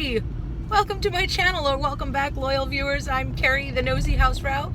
Hi! Welcome to my channel, or welcome back, loyal viewers. I'm Kerry, the nosy housefrau.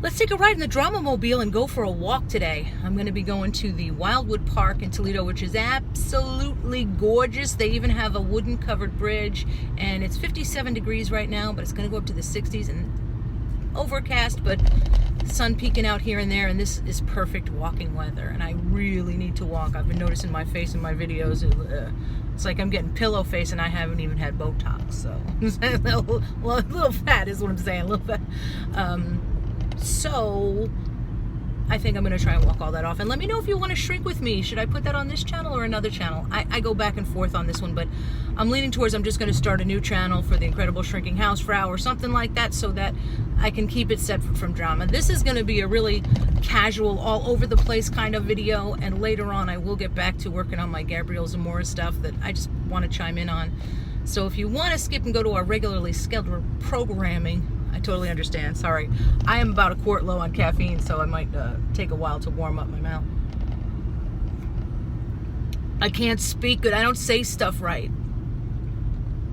Let's take a ride in the Drama-mobile and go for a walk today. I'm going to be going to the Wildwood Park in Toledo, which is absolutely gorgeous. They even have a wooden covered bridge, and it's 57 degrees right now, but it's going to go up to the 60s and overcast, but sun peeking out here and there, and this is perfect walking weather, and I really need to walk. I've been noticing my face in my videos. It's like I'm getting pillow face and I haven't even had Botox, so a little fat is what I'm saying, a little fat. So I think I'm going to try and walk all that off. And let me know if you want to shrink with me. Should I put that on this channel or another channel? I go back and forth on this one, but I'm leaning towards I'm just going to start a new channel for the Incredible Shrinking Housefrau or something like that, so that I can keep it separate from drama. This is going to be a really casual, all over the place kind of video, and later on I will get back to working on my Gabrielle Zamora stuff that I just want to chime in on. So if you want to skip and go to our regularly scheduled programming, I totally understand. Sorry. I am about a quart low on caffeine, so I might take a while to warm up my mouth. I can't speak good. I don't say stuff right.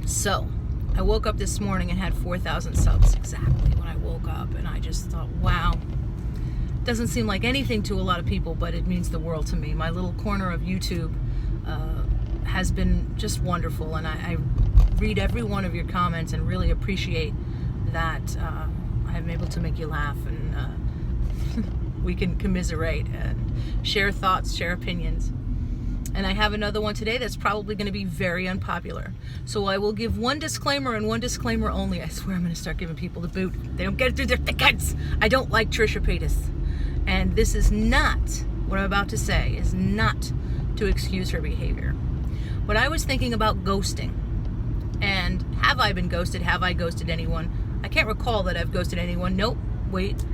So, I woke up this morning and had 4,000 subs exactly when I woke up, and I just thought, wow. Doesn't seem like anything to a lot of people, but it means the world to me. My little corner of YouTube has been just wonderful, and I read every one of your comments and really appreciate that I'm able to make you laugh, and we can commiserate and share thoughts, share opinions. And I have another one today that's probably going to be very unpopular. So I will give one disclaimer and one disclaimer only. I swear I'm going to start giving people the boot. They don't get it through their thick heads. I don't like Trisha Paytas. And this is not, what I'm about to say, is not to excuse her behavior. But I was thinking about ghosting. And have I been ghosted? Have I ghosted anyone? I can't recall that I've ghosted anyone. Nope. Wait.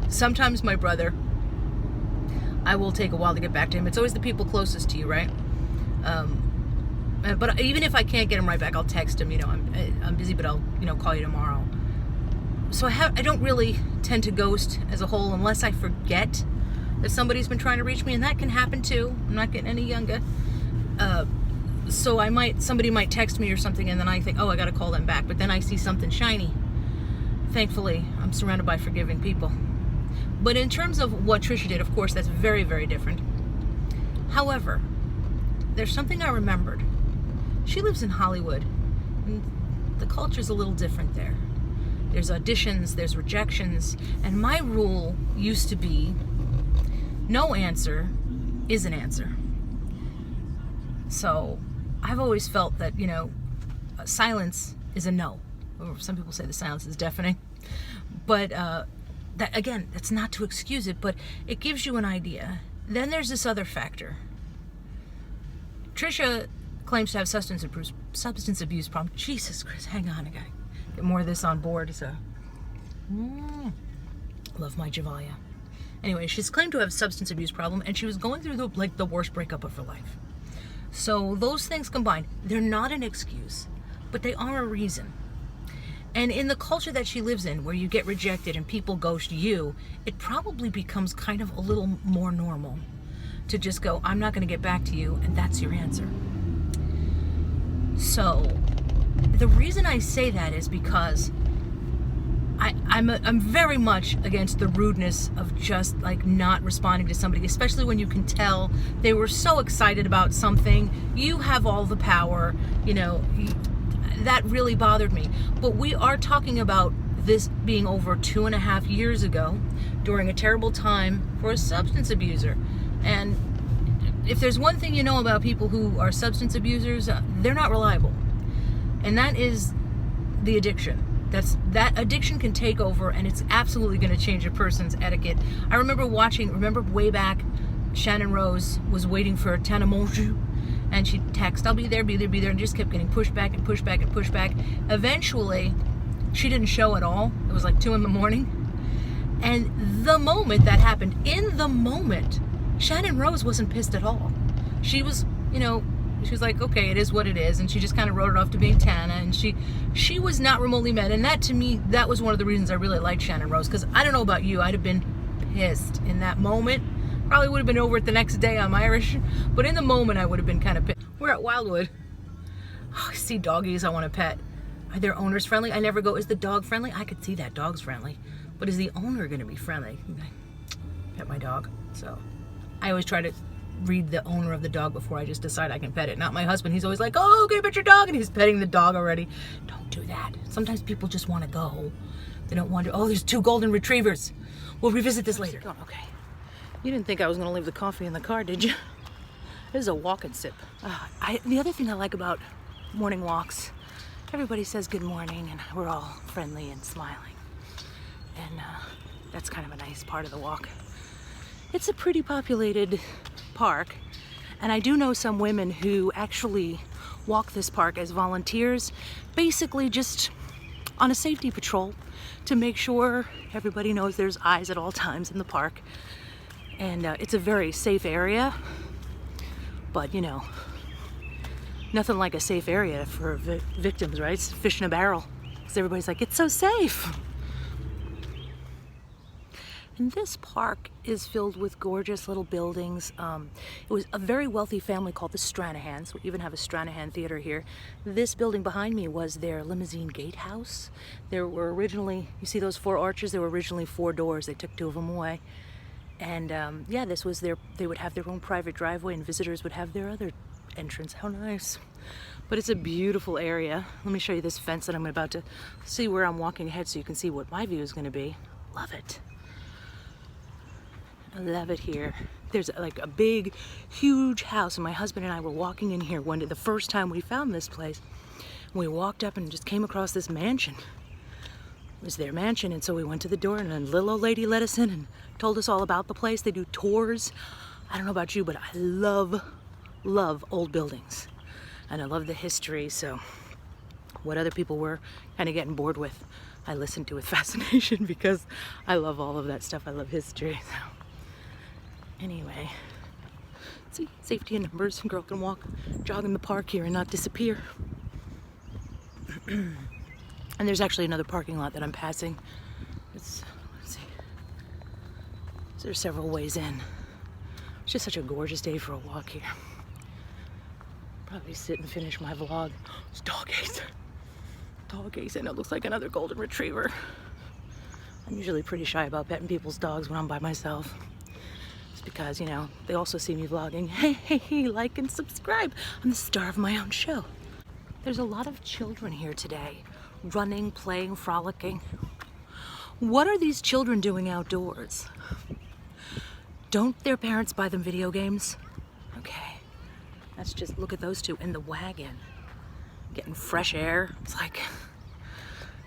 Sometimes my brother. I will take a while to get back to him. It's always the people closest to you, right? But even if I can't get him right back, I'll text him. You know, I'm busy, but I'll call you tomorrow. So I don't really tend to ghost as a whole unless I forget that somebody's been trying to reach me, and that can happen too. I'm not getting any younger. So somebody might text me or something, and then I think, oh, I got to call them back. But then I see something shiny. Thankfully, I'm surrounded by forgiving people. But in terms of what Trisha did, of course, that's very, very different. However, there's something I remembered. She lives in Hollywood, and the culture's a little different there. There's auditions, there's rejections, and my rule used to be, no answer is an answer. So I've always felt that, silence is a no. Or some people say the silence is deafening. But that, again, that's not to excuse it, but it gives you an idea. Then there's this other factor. Trisha claims to have substance abuse problem. Jesus Christ, hang on, I gotta get more of this on board. Love my Javalia. Anyway, she's claimed to have a substance abuse problem, and she was going through the worst breakup of her life. So those things combined, they're not an excuse, but they are a reason. And in the culture that she lives in, where you get rejected and people ghost you, it probably becomes kind of a little more normal to just go, I'm not going to get back to you, and that's your answer. So the reason I say that is because I'm very much against the rudeness of just like not responding to somebody, especially when you can tell they were so excited about something. You have all the power, that really bothered me. But we are talking about this being over 2.5 years ago during a terrible time for a substance abuser. And if there's one thing you know about people who are substance abusers, they're not reliable. And that is the addiction. That addiction can take over, and it's absolutely going to change a person's etiquette. I remember way back, Shannon Rose was waiting for a Tana Monjou, and she'd text, I'll be there, and just kept getting pushed back and pushed back and pushed back. Eventually, she didn't show at all. It was like 2 a.m. And the moment that happened, in the moment, Shannon Rose wasn't pissed at all. She was, she was like, okay, it is what it is, and she just kind of wrote it off to being Tana, and she was not remotely mad. And that, to me, that was one of the reasons I really liked Shannon Rose, because I don't know about you, I'd have been pissed in that moment. Probably would have been over it the next day. I'm Irish, but in the moment I would have been kind of pissed. We're at Wildwood. I see doggies I want to pet. Are their owners friendly? I never go, is the dog friendly? I could see that dog's friendly. But is the owner going to be friendly? Pet my dog. So I always try to read the owner of the dog before I just decide I can pet it. Not my husband. He's always like, oh, can you pet your dog? And he's petting the dog already. Don't do that. Sometimes people just want to go. They don't want to. Oh, there's 2 golden retrievers. We'll revisit this later. Okay. You didn't think I was going to leave the coffee in the car, did you? This is a walk and sip. The other thing I like about morning walks, everybody says good morning and we're all friendly and smiling. And that's kind of a nice part of the walk. It's a pretty populated park, and I do know some women who actually walk this park as volunteers, basically just on a safety patrol to make sure everybody knows there's eyes at all times in the park. And it's a very safe area, but you know, nothing like a safe area for victims, right? It's fish in a barrel, because everybody's like, it's so safe. And this park is filled with gorgeous little buildings. It was a very wealthy family called the Stranahans. We even have a Stranahan theater here. This building behind me was their limousine gatehouse. There were originally, you see those 4 arches? There were originally 4 doors. They took 2 of them away. And yeah, this was they would have their own private driveway and visitors would have their other entrance. How nice. But it's a beautiful area. Let me show you this fence that I'm about to see where I'm walking ahead so you can see what my view is going to be. Love it. I love it here. There's like a big, huge house, and my husband and I were walking in here one day, the first time we found this place. We walked up and just came across this mansion. It was their mansion, and so we went to the door, and a little old lady let us in and told us all about the place. They do tours. I don't know about you, but I love old buildings, and I love the history. So what other people were kind of getting bored with, I listened to with fascination because I love all of that stuff. I love history. So anyway, see, safety in numbers. A girl can walk, jog in the park here and not disappear. And there's actually another parking lot that I'm passing. Let's see. So there's several ways in. It's just such a gorgeous day for a walk here. Probably sit and finish my vlog. It's dog ace. Dog ace, and it looks like another golden retriever. I'm usually pretty shy about petting people's dogs when I'm by myself. It's because, you know, they also see me vlogging. Hey, like and subscribe. I'm the star of my own show. There's a lot of children here today. Running, playing, frolicking. What are these children doing outdoors? Don't their parents buy them video games? Okay. That's just, look at those 2 in the wagon. Getting fresh air. It's like,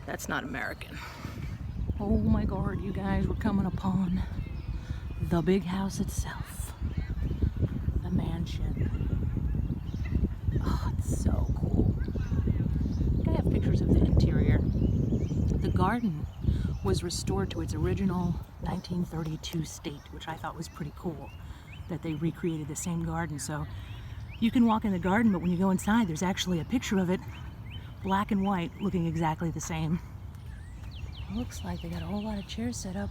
that's not American. Oh my God, you guys, we're coming upon the big house itself. The mansion. Oh, it's so cool. I have pictures of the interior. The garden was restored to its original 1932 state, which I thought was pretty cool, that they recreated the same garden. So you can walk in the garden, but when you go inside, there's actually a picture of it, black and white, looking exactly the same. Looks like they got a whole lot of chairs set up.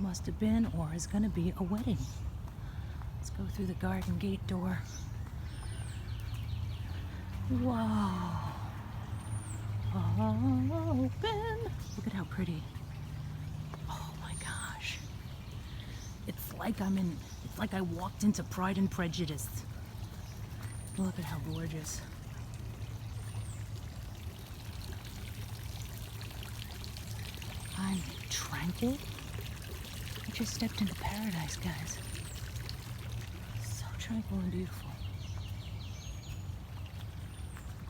Must have been or is going to be a wedding. Let's go through the garden gate door. Whoa. Open. Look at how pretty. Oh my gosh. It's like I walked into Pride and Prejudice. Look at how gorgeous. I'm tranquil. I just stepped into paradise, guys. So tranquil and beautiful.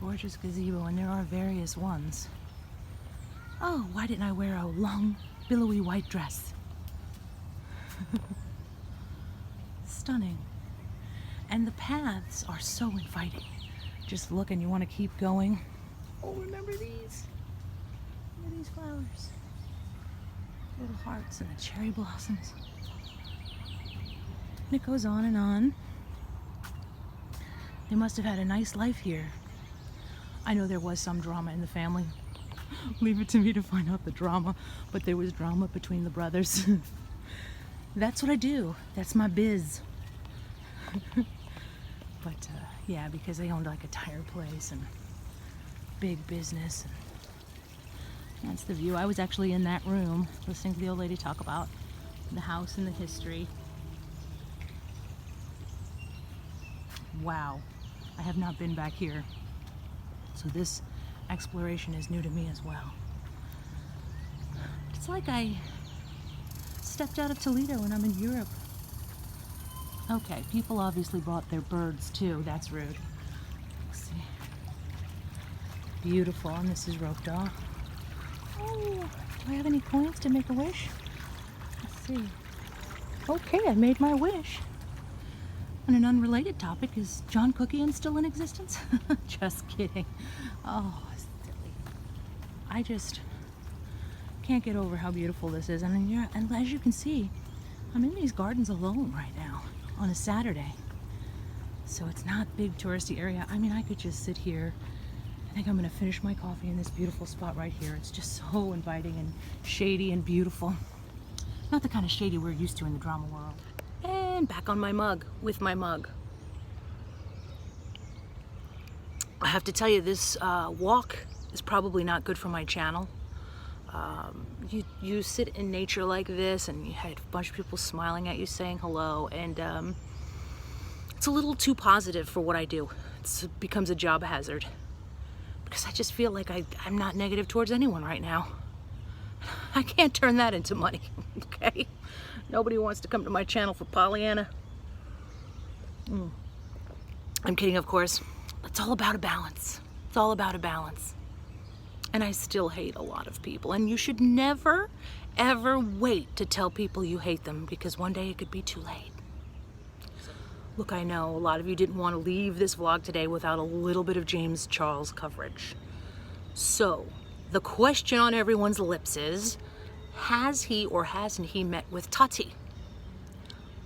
Gorgeous gazebo, and there are various ones. Oh, why didn't I wear a long, billowy white dress? Stunning. And the paths are so inviting. Just look and you want to keep going. Oh, remember these? Look at these flowers. Little hearts and the cherry blossoms. And it goes on and on. They must have had a nice life here. I know there was some drama in the family. Leave it to me to find out the drama, but there was drama between the brothers. That's what I do. That's my biz. But yeah, because they owned like a tire place, and big business. That's the view. I was actually in that room listening to the old lady talk about the house and the history. Wow, I have not been back here. So this exploration is new to me as well. It's like I stepped out of Toledo and I'm in Europe. Okay, people obviously brought their birds too. That's rude. Let's see. Beautiful, and this is roped off. Oh, do I have any coins to make a wish? Let's see. Okay, I made my wish. On an unrelated topic, is John Cookian still in existence? Just kidding. Oh, silly. I just can't get over how beautiful this is. And as you can see, I'm in these gardens alone right now on a Saturday. So it's not a big touristy area. I mean, I could just sit here. I think I'm gonna finish my coffee in this beautiful spot right here. It's just so inviting and shady and beautiful. Not the kind of shady we're used to in the drama world. And back on my mug, with my mug. I have to tell you, this walk is probably not good for my channel. You sit in nature like this and you had a bunch of people smiling at you saying hello, and it's a little too positive for what I do. It becomes a job hazard because I just feel like I'm not negative towards anyone right now. I can't turn that into money, okay? Nobody wants to come to my channel for Pollyanna. I'm kidding, of course. It's all about a balance. It's all about a balance. And I still hate a lot of people. And you should never, ever wait to tell people you hate them, because one day it could be too late. Look, I know a lot of you didn't want to leave this vlog today without a little bit of James Charles coverage. So, the question on everyone's lips is, has he or hasn't he met with Tati?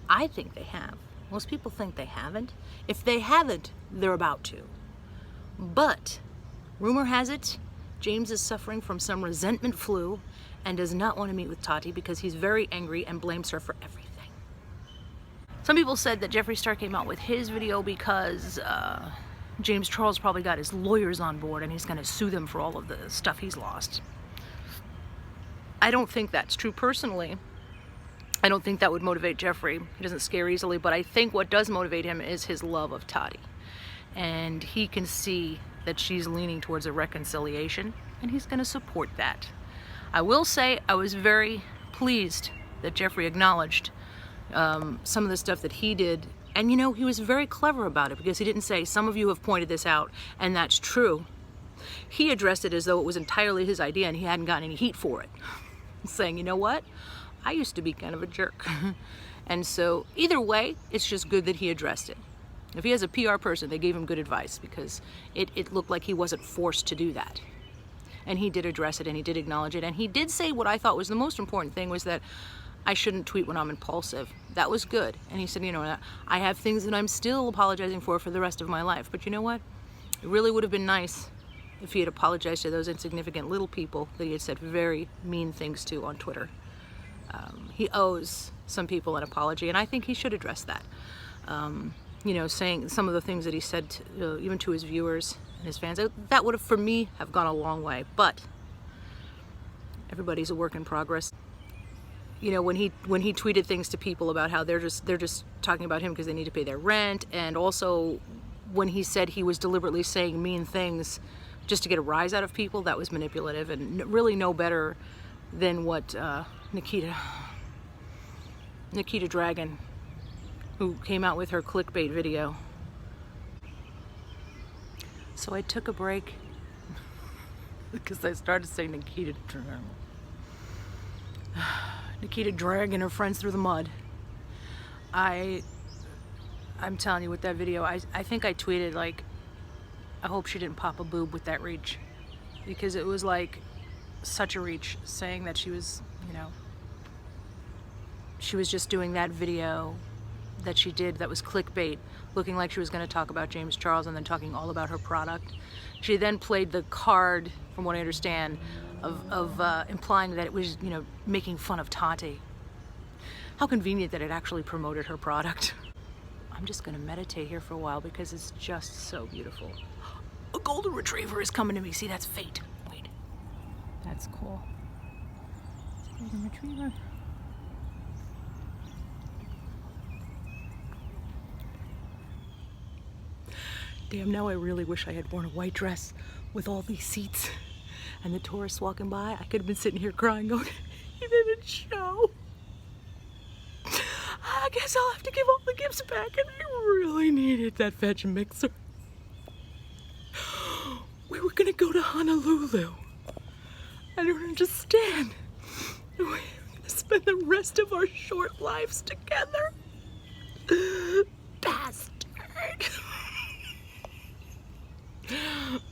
I think they have. Most people think they haven't. If they haven't, they're about to. But rumor has it, James is suffering from some resentment flu and does not want to meet with Tati because he's very angry and blames her for everything. Some people said that Jeffree Star came out with his video because James Charles probably got his lawyers on board and he's going to sue them for all of the stuff he's lost. I don't think that's true personally. I don't think that would motivate Jeffree. He doesn't scare easily, but I think what does motivate him is his love of Tati. And he can see that she's leaning towards a reconciliation, and he's going to support that. I will say I was very pleased that Jeffree acknowledged some of the stuff that he did. And you know, he was very clever about it, because he didn't say, some of you have pointed this out, and that's true. He addressed it as though it was entirely his idea and he hadn't gotten any heat for it. Saying, you know what? I used to be kind of a jerk. And so either way, it's just good that he addressed it. If he has a PR person, they gave him good advice, because it looked like he wasn't forced to do that. And he did address it, and he did acknowledge it, and he did say what I thought was the most important thing, was that I shouldn't tweet when I'm impulsive. That was good. And he said, you know, I have things that I'm still apologizing for the rest of my life. But you know what? It really would have been nice if he had apologized to those insignificant little people that he had said very mean things to on Twitter. He owes some people an apology, and I think he should address that. You know, saying some of the things that he said to, even to his viewers and his fans, that would have, for me, have gone a long way. But everybody's a work in progress. You know, when he tweeted things to people about how they're just talking about him because they need to pay their rent, and also when he said he was deliberately saying mean things just to get a rise out of people, that was manipulative, and really no better than what Nikita Dragon, who came out with her clickbait video. So I took a break because I started saying Nikita Dragon. Nikita dragging her friends through the mud. I'm telling you, with that video, I think I tweeted, like, I hope she didn't pop a boob with that reach, because it was like such a reach, saying that she was, you know, she was just doing that video that she did that was clickbait, looking like she was going to talk about James Charles and then talking all about her product. She then played the card, from what I understand, of implying that it was, you know, making fun of Tati. How convenient that it actually promoted her product. I'm just going to meditate here for a while because it's just so beautiful. A golden retriever is coming to me. See, that's fate. Wait. That's cool. It's a golden retriever. Damn, now I really wish I had worn a white dress with all these seats and the tourists walking by. I could have been sitting here crying going, he didn't show. I guess I'll have to give all the gifts back, and I really needed that veg mixer. We were gonna go to Honolulu. I don't understand. We're gonna spend the rest of our short lives together. Bastard.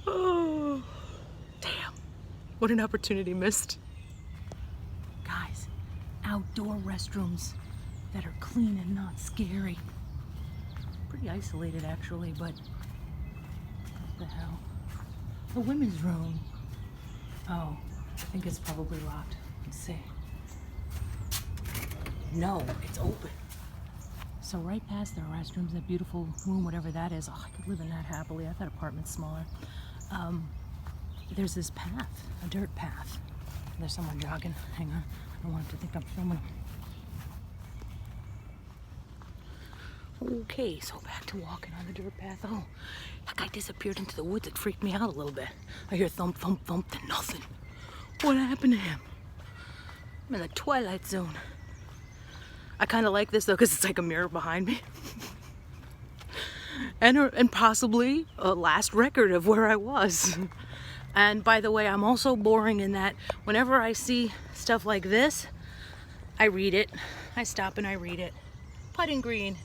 Oh, damn. What an opportunity missed. Guys, outdoor restrooms that are clean and not scary. Pretty isolated actually, but what the hell? The women's room. Oh, I think it's probably locked. Let's see. No, it's open. So right past the restrooms, that beautiful room, whatever that is, oh, I could live in that happily. I thought apartment's smaller. There's this path, a dirt path. There's someone jogging. Hang on, I don't want him to think I'm filming him. Okay, so back to walking on the dirt path. Oh, that guy disappeared into the woods. It freaked me out a little bit. I hear thump, thump, thump, then nothing. What happened to him? I'm in the twilight zone. I kind of like this though, because it's like a mirror behind me. and possibly a last record of where I was. And by the way, I'm also boring in that whenever I see stuff like this, I read it. I stop and I read it. Putting green.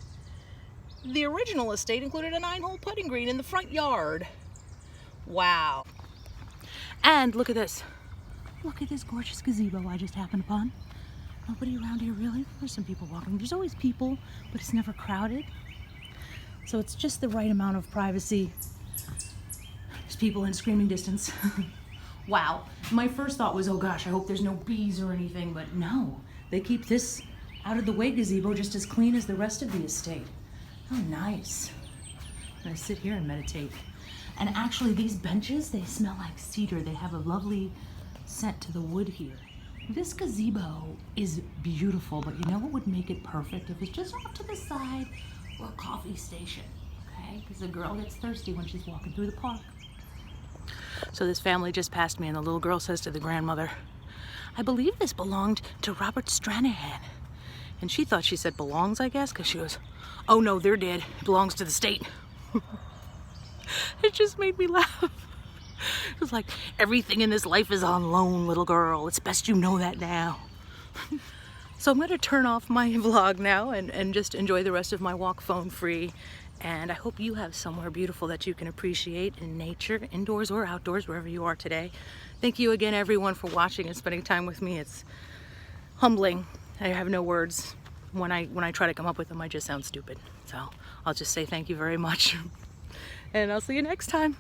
The original estate included a 9-hole putting green in the front yard. Wow. And look at this. Look at this gorgeous gazebo I just happened upon. Nobody around here really. There's some people walking. There's always people, but it's never crowded. So it's just the right amount of privacy. There's people in screaming distance. Wow. My first thought was, oh gosh, I hope there's no bees or anything, but no. They keep this out of the way gazebo just as clean as the rest of the estate. How nice. I'm gonna sit here and meditate. And actually these benches, they smell like cedar. They have a lovely scent to the wood here. This gazebo is beautiful, but you know what would make it perfect? If it's just off to the side or a coffee station, okay? Because the girl gets thirsty when she's walking through the park. So this family just passed me and the little girl says to the grandmother, I believe this belonged to Robert Stranahan. And she thought she said belongs, I guess, because she goes, oh no, they're dead. It belongs to the state. It just made me laugh. It was like, everything in this life is on loan, little girl. It's best you know that now. So I'm going to turn off my vlog now and just enjoy the rest of my walk phone free. And I hope you have somewhere beautiful that you can appreciate in nature, indoors or outdoors, wherever you are today. Thank you again, everyone, for watching and spending time with me. It's humbling. I have no words. When I try to come up with them, I just sound stupid. So I'll just say thank you very much. And I'll see you next time.